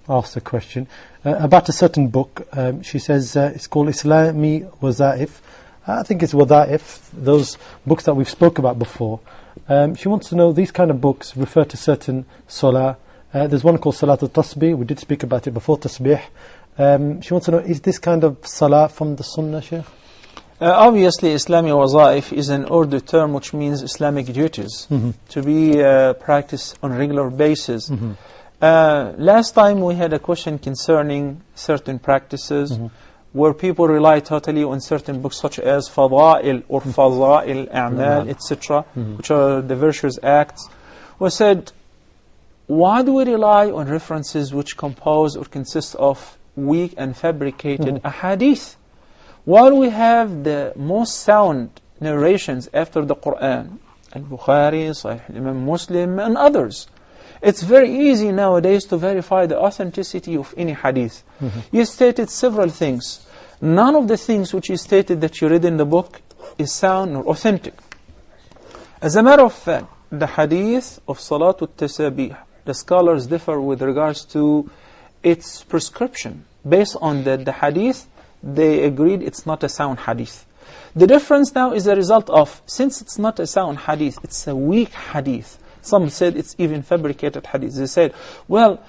asked a question about a certain book. She says it's called Islami Wazaif. I think it's Wada'if, those books that we've spoke about before. She wants to know, these kind of books refer to certain salah. There's one called Salat al-Tasbih. We did speak about it before, Tasbih. She wants to know, is this kind of salah from the Sunnah, Shaykh? Obviously, Islami Wazaif is an Urdu term which means Islamic duties to be practiced on a regular basis. Last time we had a question concerning certain practices where people rely totally on certain books such as Fada'il or Fada'il A'mal, etc., which are the virtuous acts. We said, why do we rely on references which compose or consist of weak and fabricated ahadith? Why do we have the most sound narrations after the Quran? Al-Bukhari, Sahih Imam Muslim, and others. It's very easy nowadays to verify the authenticity of any hadith. You stated several things. None of the things which you stated that you read in the book is sound or authentic. As a matter of fact, the hadith of Salatul Tasabih, the scholars differ with regards to its prescription. Based on the hadith, they agreed it's not a sound hadith. The difference now is a result of, since it's not a sound hadith, it's a weak hadith. Some said it's even fabricated hadith. They said, well,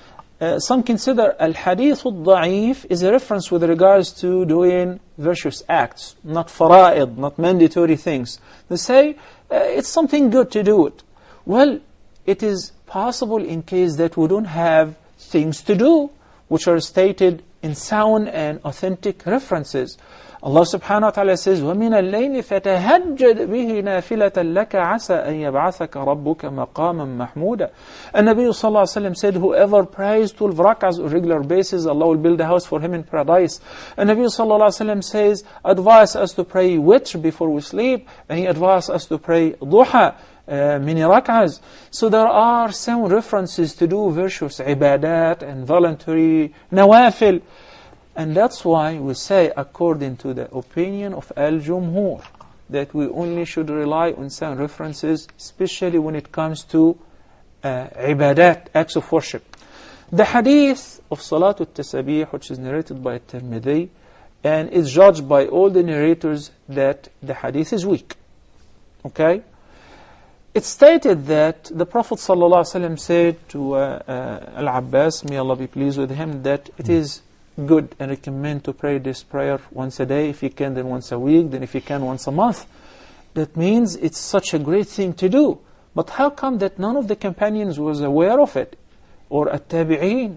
some consider al-hadith al-da'if is a reference with regards to doing virtuous acts, not fara'id, not mandatory things. They say, it's something good to do it. Well, it is possible in case that we don't have things to do, which are stated in sound and authentic references. Allah subhanahu wa ta'ala says, وَمِنَ اللَّيْلِ فَتَهَجَّدْ بِهِ نَافِلَةً لَكَ عَسَىٰ أَن يَبْعَثَكَ رَبُّكَ مَقَامًا مَحْمُودًا. And Nabi sallallahu alayhi wa sallam said, whoever prays 12 rak'ahs on a regular basis, Allah will build a house for him in paradise. And Nabi sallallahu alayhi wa sallam says, advise us to pray witr before we sleep, and he advised us to pray duha, many rak'ahs. So there are some references to do virtuous ibadat and voluntary nawafil. And that's why we say, according to the opinion of Al-Jumhur, that we only should rely on some references, especially when it comes to ibadat, acts of worship. The hadith of Salatul Tasabih, which is narrated by Tirmidhi, and is judged by all the narrators that the hadith is weak. Okay? It's stated that the Prophet ﷺ said to Al-Abbas, may Allah be pleased with him, that it is good and recommend to pray this prayer once a day. If you can, then once a week. Then if you can, once a month. That means it's such a great thing to do. But how come that none of the companions was aware of it? Or at-tabi'een?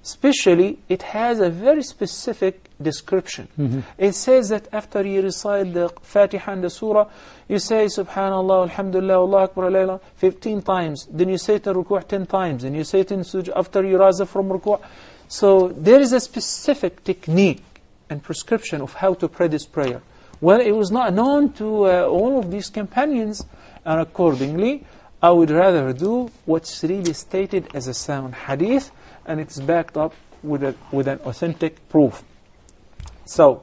Especially, it has a very specific description. It says that after you recite the Fatiha and the Surah, you say Subhanallah, Alhamdulillah, Allah Akbar, La ilaha 15 times. Then you say it in ruku' 10 times. Then you say it in sujood after you rise up from ruku'. So there is a specific technique and prescription of how to pray this prayer. Well, it was not known to all of these companions, and accordingly, I would rather do what's really stated as a sound hadith, and it's backed up with an authentic proof. So,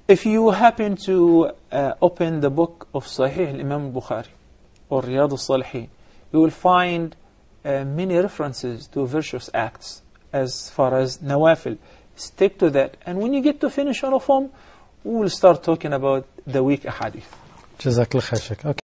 if you happen to open the book of Sahih Imam Bukhari or Riyadh al-Salihin, you will find many references to virtuous acts as far as nawafil. Stick to that, and when you get to finish all of them, we will start talking about the weak ahadith. Jazakallah khair, Shaykh. Okay.